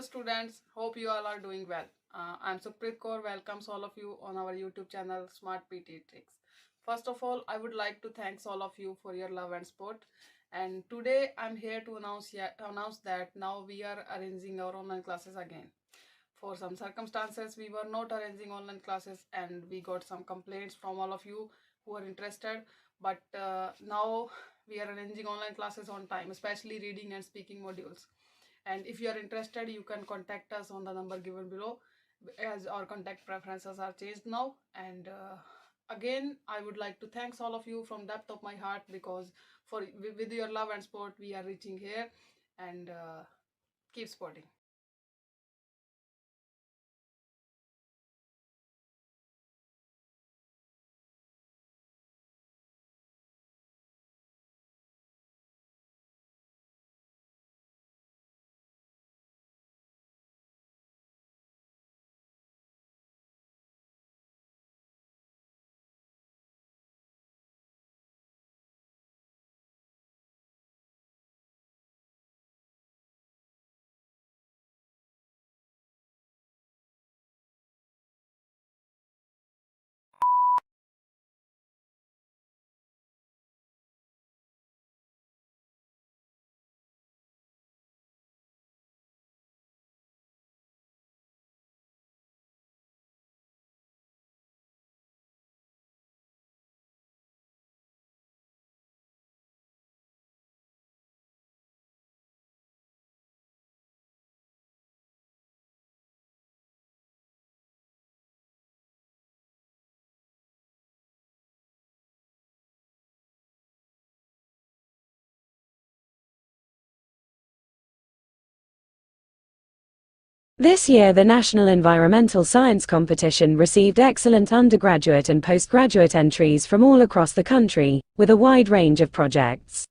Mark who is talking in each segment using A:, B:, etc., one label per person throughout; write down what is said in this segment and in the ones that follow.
A: students, hope you all are doing well. I'm Supreet Kaur, welcomes all of you on our YouTube channel Smart PT Tricks. First of all, I would like to thank all of you for your love and support. And today I'm here to announce that now we are arranging our online classes again. For some circumstances, we were not arranging online classes and we got some complaints from all of you who are interested. But now we are arranging online classes on time, especially reading and speaking modules. And if you are interested, you can contact us on the number given below, as our contact preferences are changed now. And again, I would like to thank all of you from depth of my heart, because with your love and support we are reaching here. And keep supporting.
B: This year the National Environmental Science Competition received excellent undergraduate and postgraduate entries from all across the country, with a wide range of projects.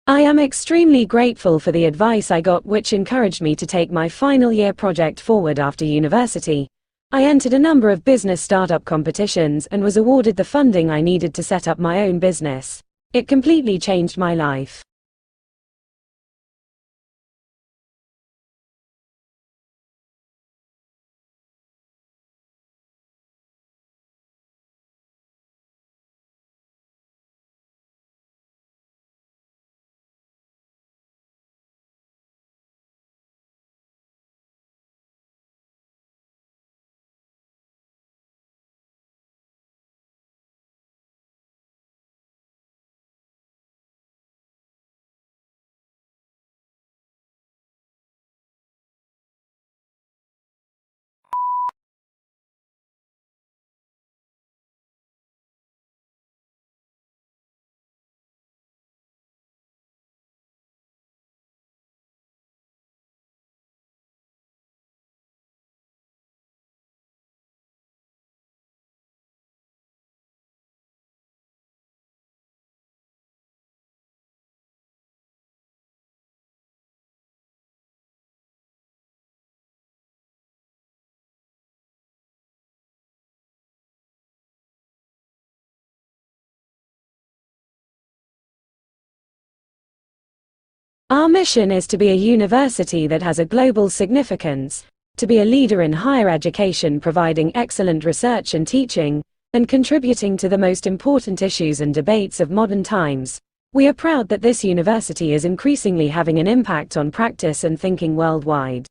B: I am extremely grateful for the advice I got, which encouraged me to take my final year project forward after university. I entered a number of business startup competitions and was awarded the funding I needed to set up my own business. It completely changed my life. Our mission is to be a university that has a global significance, to be a leader in higher education, providing excellent research and teaching, and contributing to the most important issues and debates of modern times. We are proud that this university is increasingly having an impact on practice and thinking worldwide.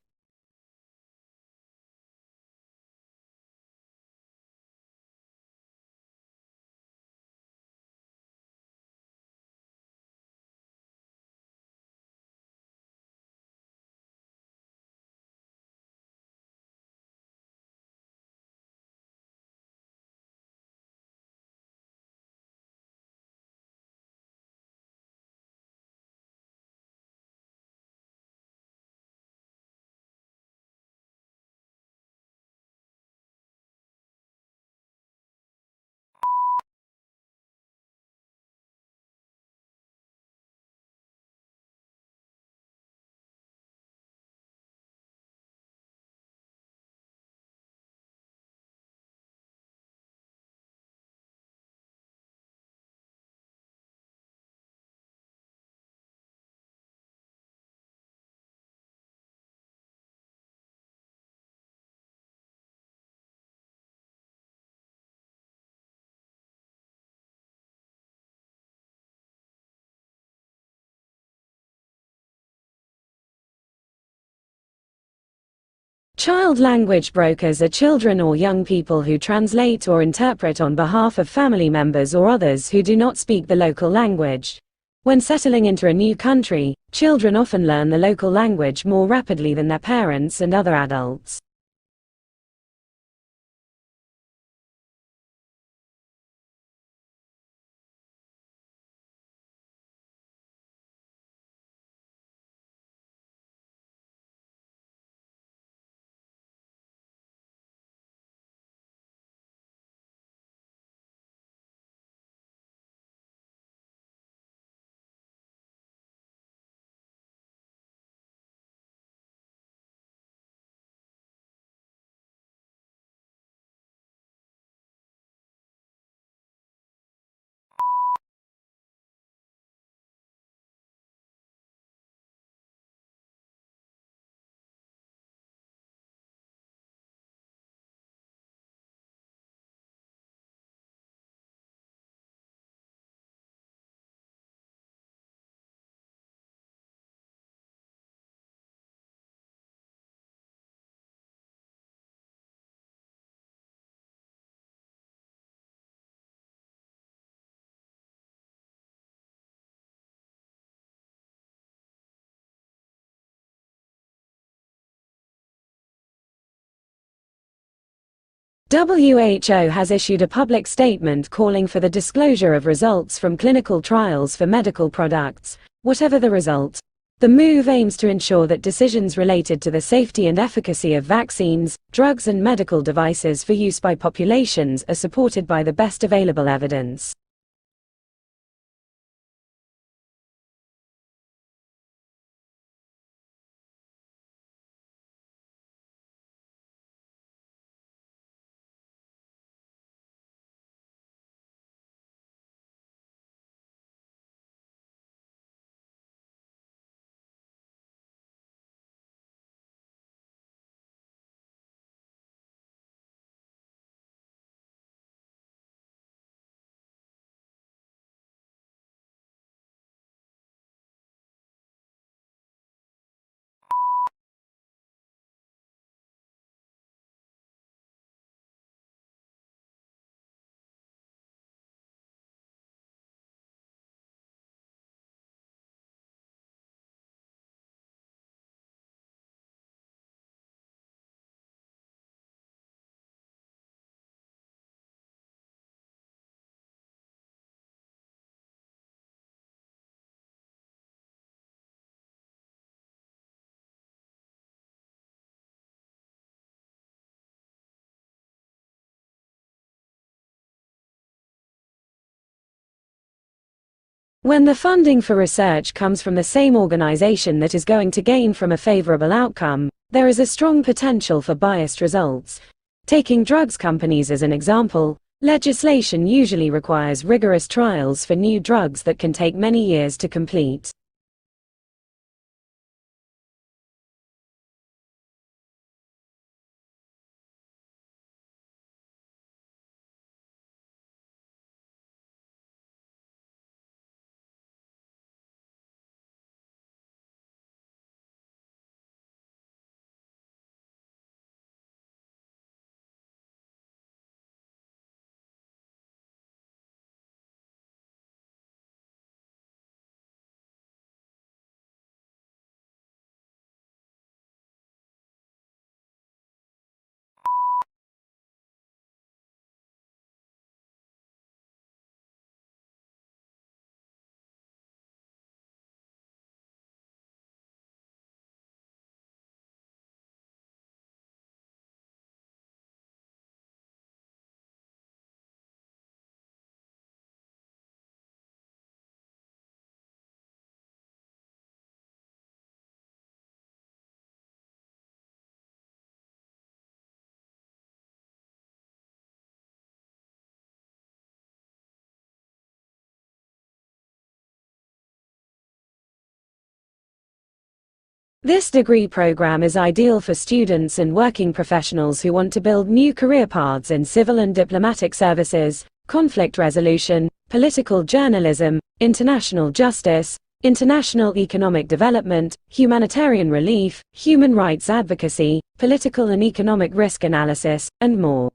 B: Child language brokers are children or young people who translate or interpret on behalf of family members or others who do not speak the local language. When settling into a new country, children often learn the local language more rapidly than their parents and other adults. WHO has issued a public statement calling for the disclosure of results from clinical trials for medical products, whatever the result. The move aims to ensure that decisions related to the safety and efficacy of vaccines, drugs and medical devices for use by populations are supported by the best available evidence. When the funding for research comes from the same organization that is going to gain from a favorable outcome, there is a strong potential for biased results. Taking drugs companies as an example, legislation usually requires rigorous trials for new drugs that can take many years to complete. This degree program is ideal for students and working professionals who want to build new career paths in civil and diplomatic services, conflict resolution, political journalism, international justice, international economic development, humanitarian relief, human rights advocacy, political and economic risk analysis, and more.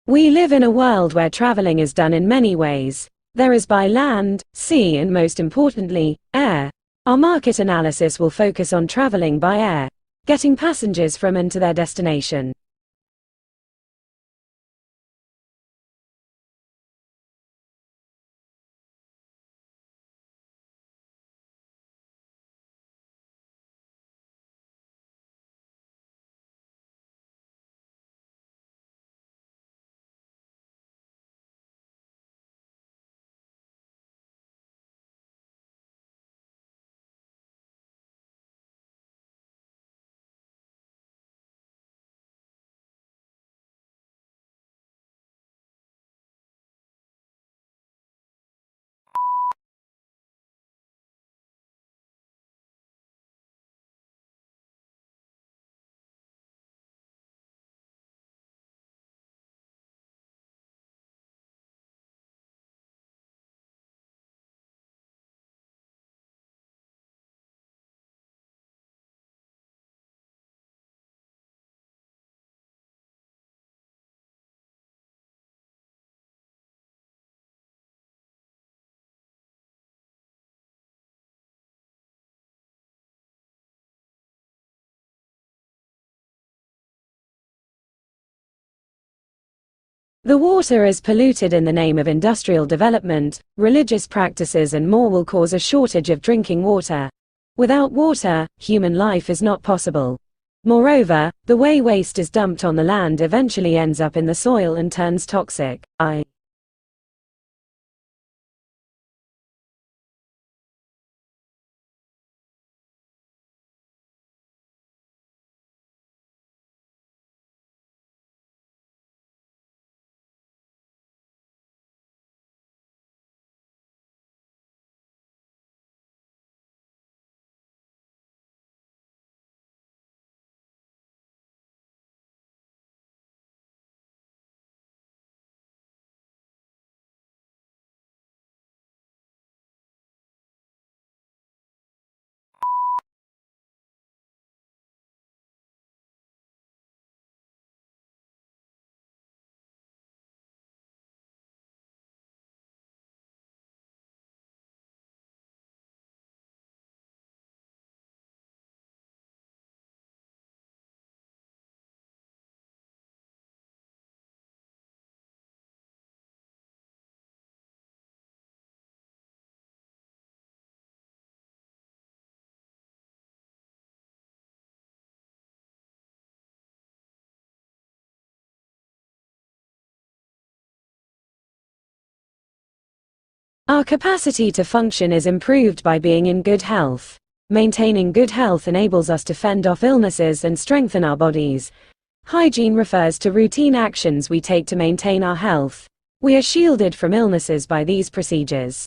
B: We live in a world where traveling is done in many ways. There is by land, sea, and most importantly, air. Our market analysis will focus on traveling by air, getting passengers from and to their destination. The water is polluted in the name of industrial development, religious practices, and more will cause a shortage of drinking water. Without water, human life is not possible. Moreover, the way waste is dumped on the land eventually ends up in the soil and turns toxic. Our capacity to function is improved by being in good health. Maintaining good health enables us to fend off illnesses and strengthen our bodies. Hygiene refers to routine actions we take to maintain our health. We are shielded from illnesses by these procedures.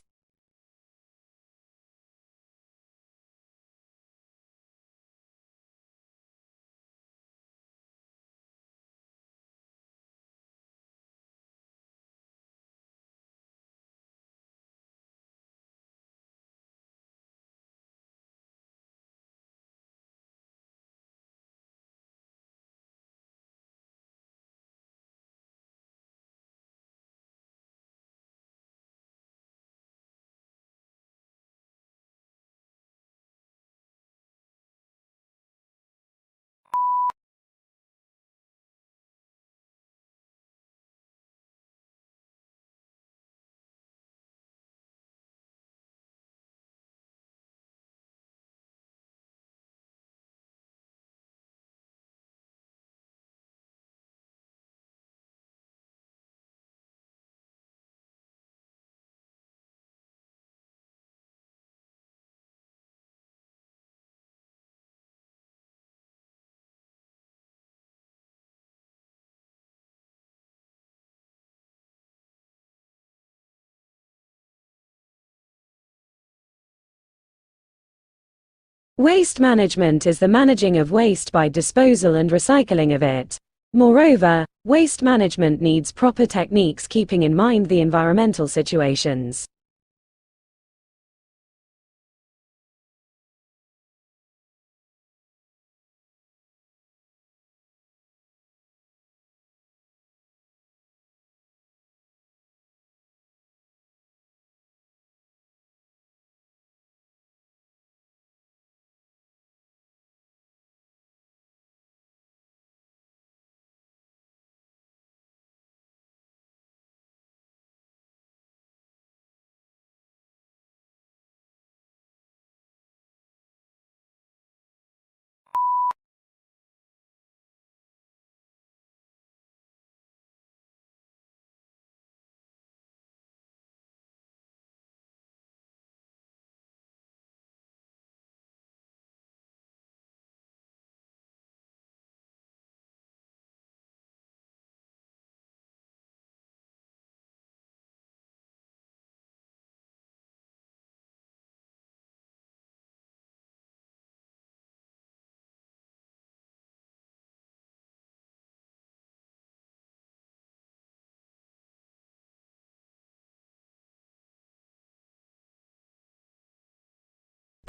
B: Waste management is the managing of waste by disposal and recycling of it. Moreover, waste management needs proper techniques keeping in mind the environmental situations.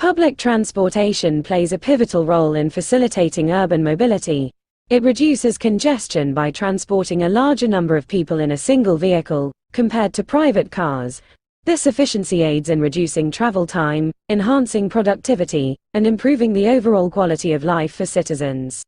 B: Public transportation plays a pivotal role in facilitating urban mobility. It reduces congestion by transporting a larger number of people in a single vehicle, compared to private cars. This efficiency aids in reducing travel time, enhancing productivity, and improving the overall quality of life for citizens.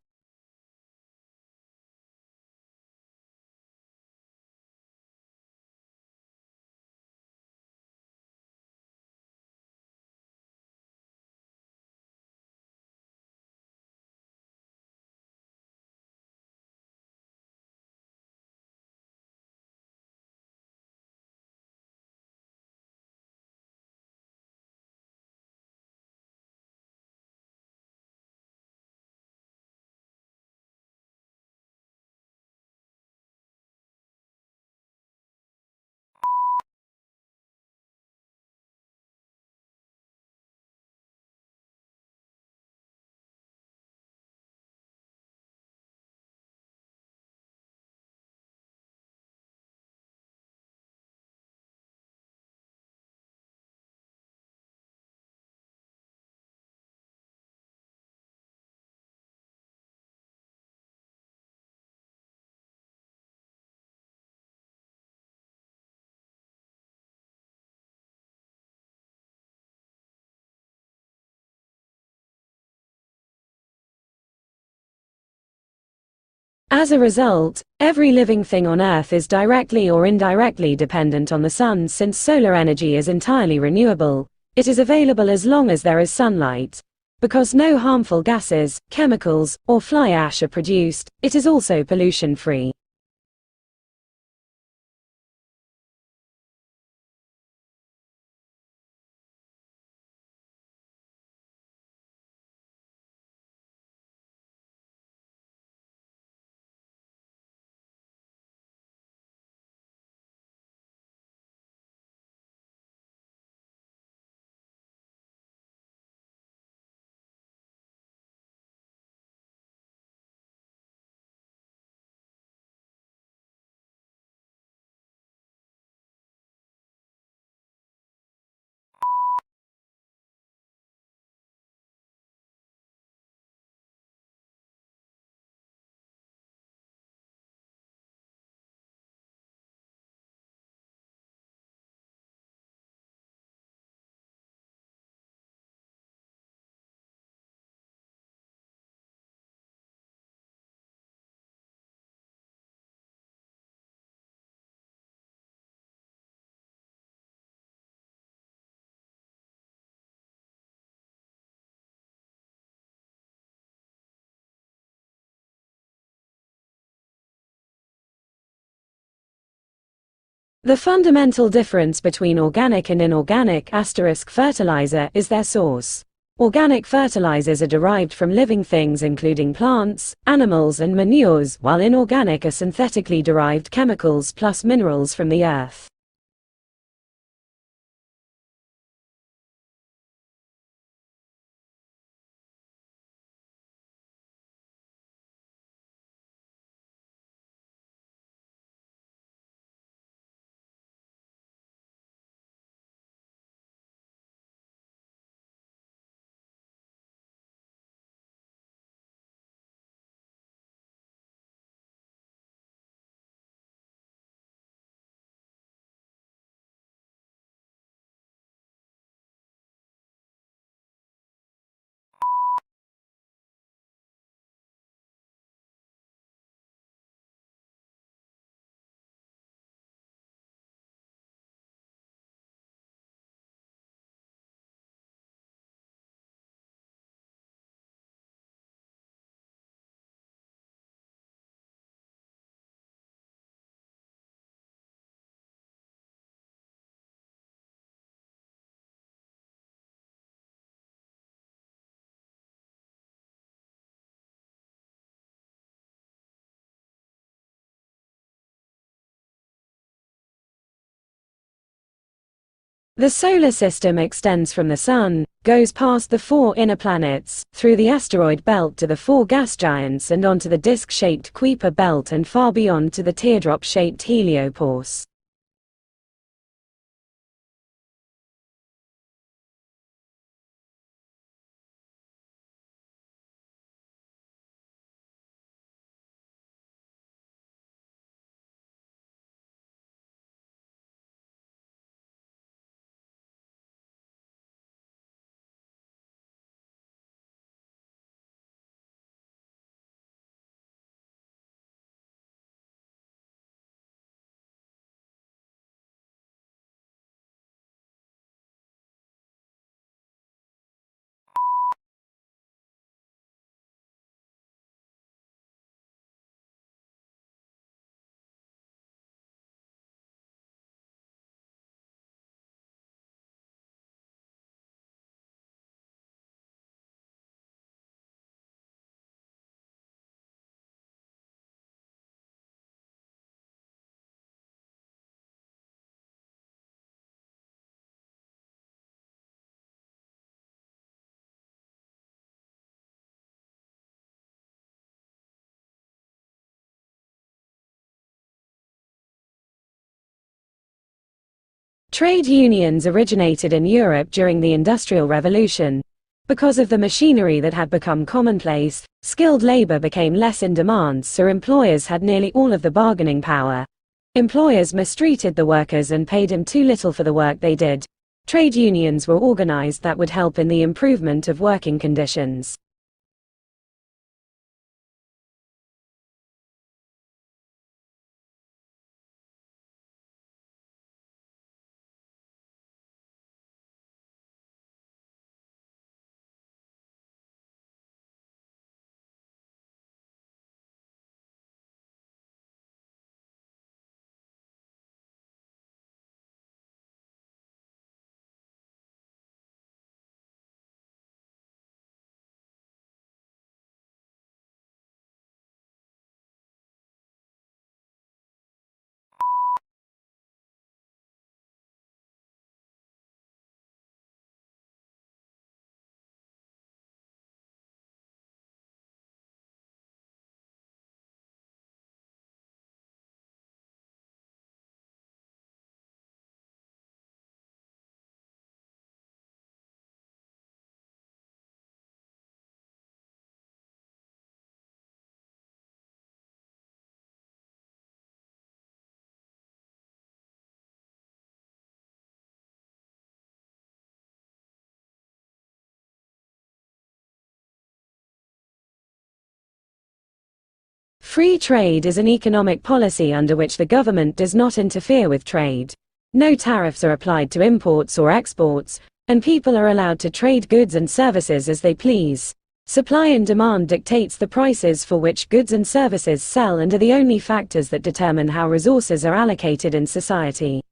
B: As a result, every living thing on Earth is directly or indirectly dependent on the sun. Since solar energy is entirely renewable, it is available as long as there is sunlight. Because no harmful gases, chemicals, or fly ash are produced, it is also pollution-free. The fundamental difference between organic and inorganic fertilizer is their source. Organic fertilizers are derived from living things including plants, animals and manures, while inorganic are synthetically derived chemicals plus minerals from the earth. The solar system extends from the Sun, goes past the 4 inner planets, through the asteroid belt to the 4 gas giants and onto the disc-shaped Kuiper belt and far beyond to the teardrop-shaped heliopause. Trade unions originated in Europe during the Industrial Revolution. Because of the machinery that had become commonplace, skilled labor became less in demand, so employers had nearly all of the bargaining power. Employers mistreated the workers and paid them too little for the work they did. Trade unions were organized that would help in the improvement of working conditions. Free trade is an economic policy under which the government does not interfere with trade. No tariffs are applied to imports or exports, and people are allowed to trade goods and services as they please. Supply and demand dictates the prices for which goods and services sell and are the only factors that determine how resources are allocated in society.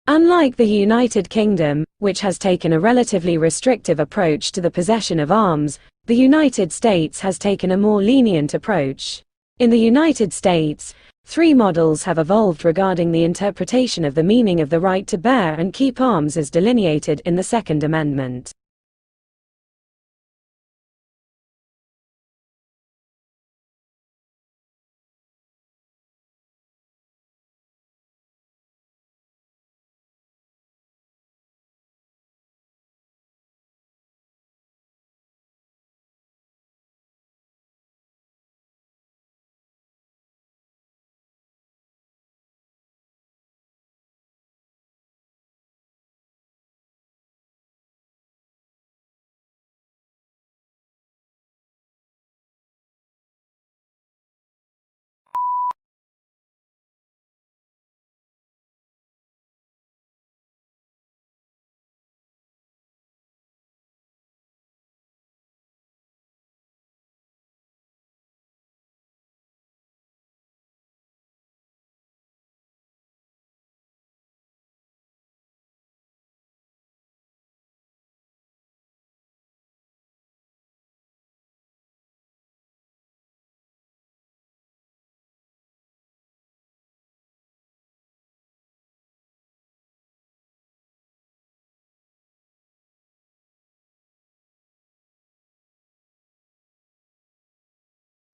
B: Unlike the United Kingdom, which has taken a relatively restrictive approach to the possession of arms, the United States has taken a more lenient approach. In the United States, Three models have evolved regarding the interpretation of the meaning of the right to bear and keep arms as delineated in the Second Amendment.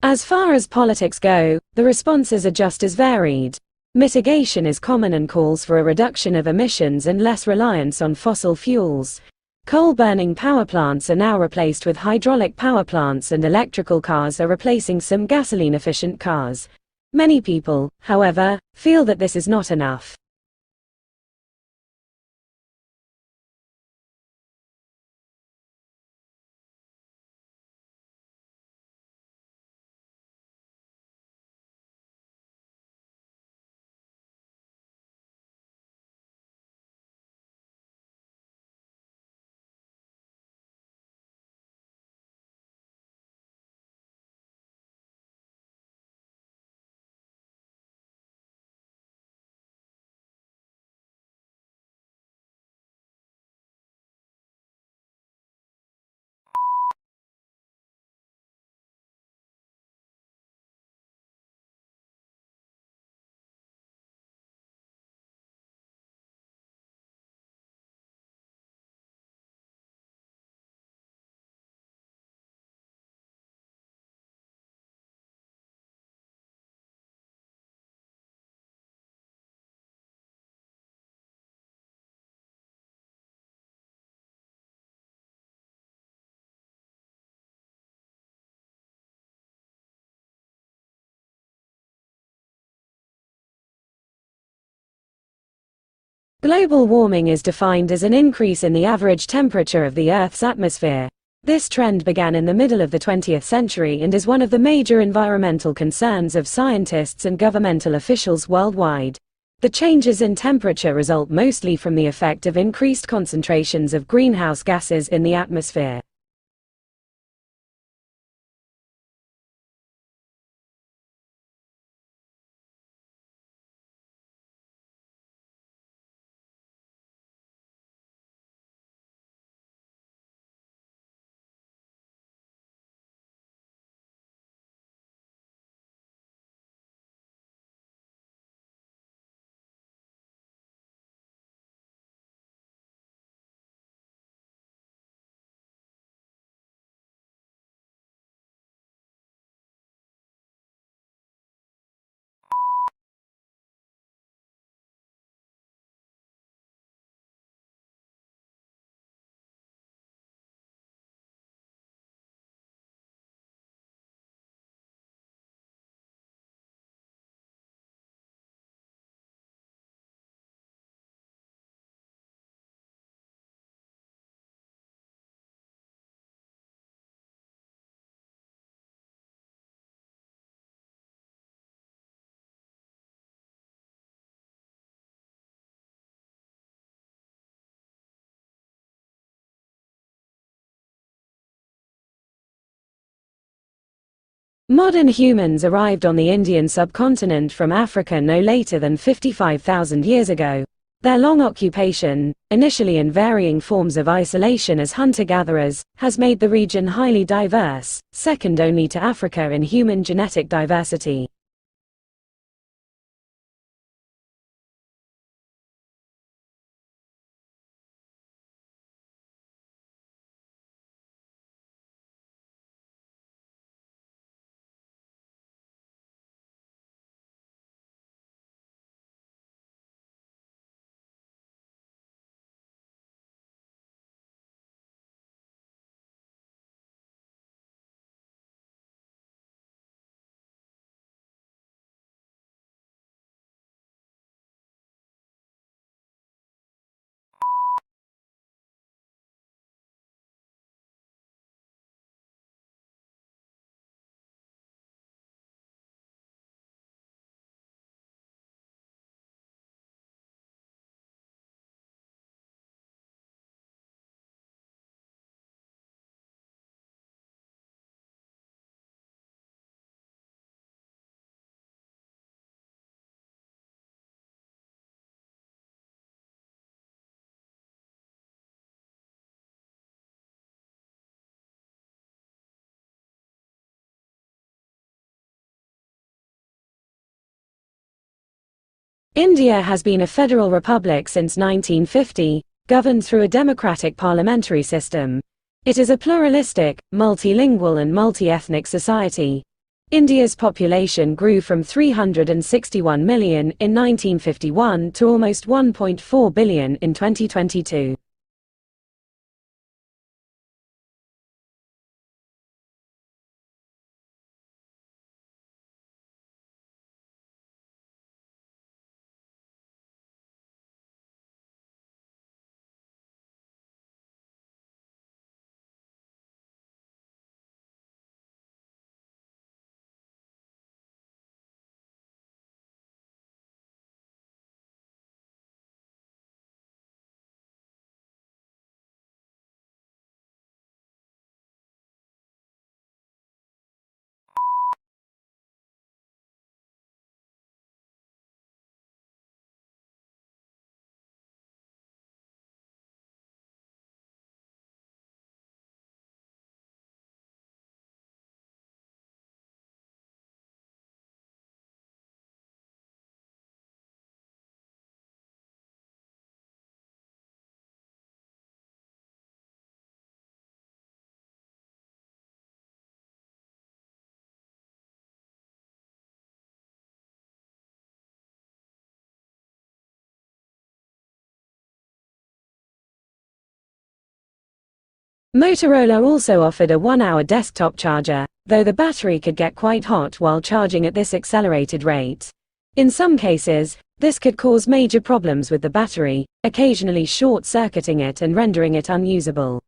B: As far as politics go, the responses are just as varied. Mitigation is common and calls for a reduction of emissions and less reliance on fossil fuels. Coal-burning power plants are now replaced with hydraulic power plants, and electrical cars are replacing some gasoline-efficient cars. Many people, however, feel that this is not enough. Global warming is defined as an increase in the average temperature of the Earth's atmosphere. This trend began in the middle of the 20th century and is one of the major environmental concerns of scientists and governmental officials worldwide. The changes in temperature result mostly from the effect of increased concentrations of greenhouse gases in the atmosphere. Modern humans arrived on the Indian subcontinent from Africa no later than 55,000 years ago. Their long occupation, initially in varying forms of isolation as hunter-gatherers, has made the region highly diverse, second only to Africa in human genetic diversity. India has been a federal republic since 1950, governed through a democratic parliamentary system. It is a pluralistic, multilingual and multi-ethnic society. India's population grew from 361 million in 1951 to almost 1.4 billion in 2022. Motorola also offered a 1-hour desktop charger, though the battery could get quite hot while charging at this accelerated rate. In some cases, this could cause major problems with the battery, occasionally short-circuiting it and rendering it unusable.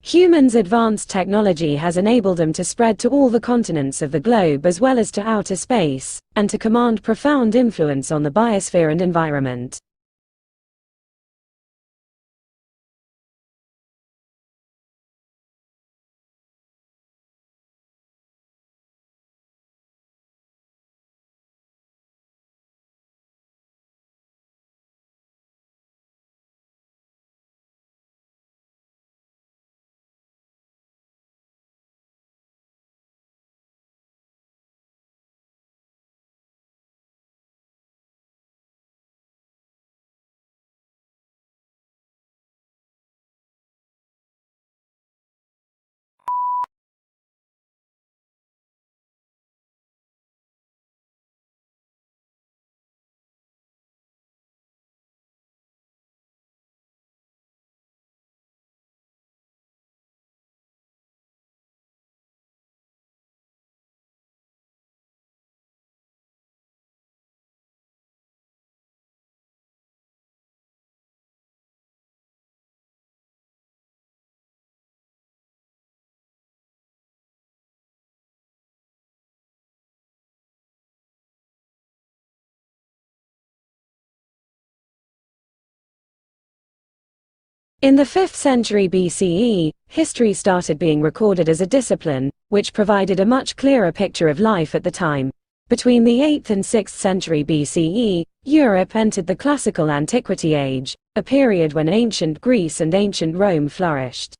B: Humans' advanced technology has enabled them to spread to all the continents of the globe as well as to outer space, and to command profound influence on the biosphere and environment. In the 5th century BCE, history started being recorded as a discipline, which provided a much clearer picture of life at the time. Between the 8th and 6th century BCE, Europe entered the classical antiquity age, a period when ancient Greece and ancient Rome flourished.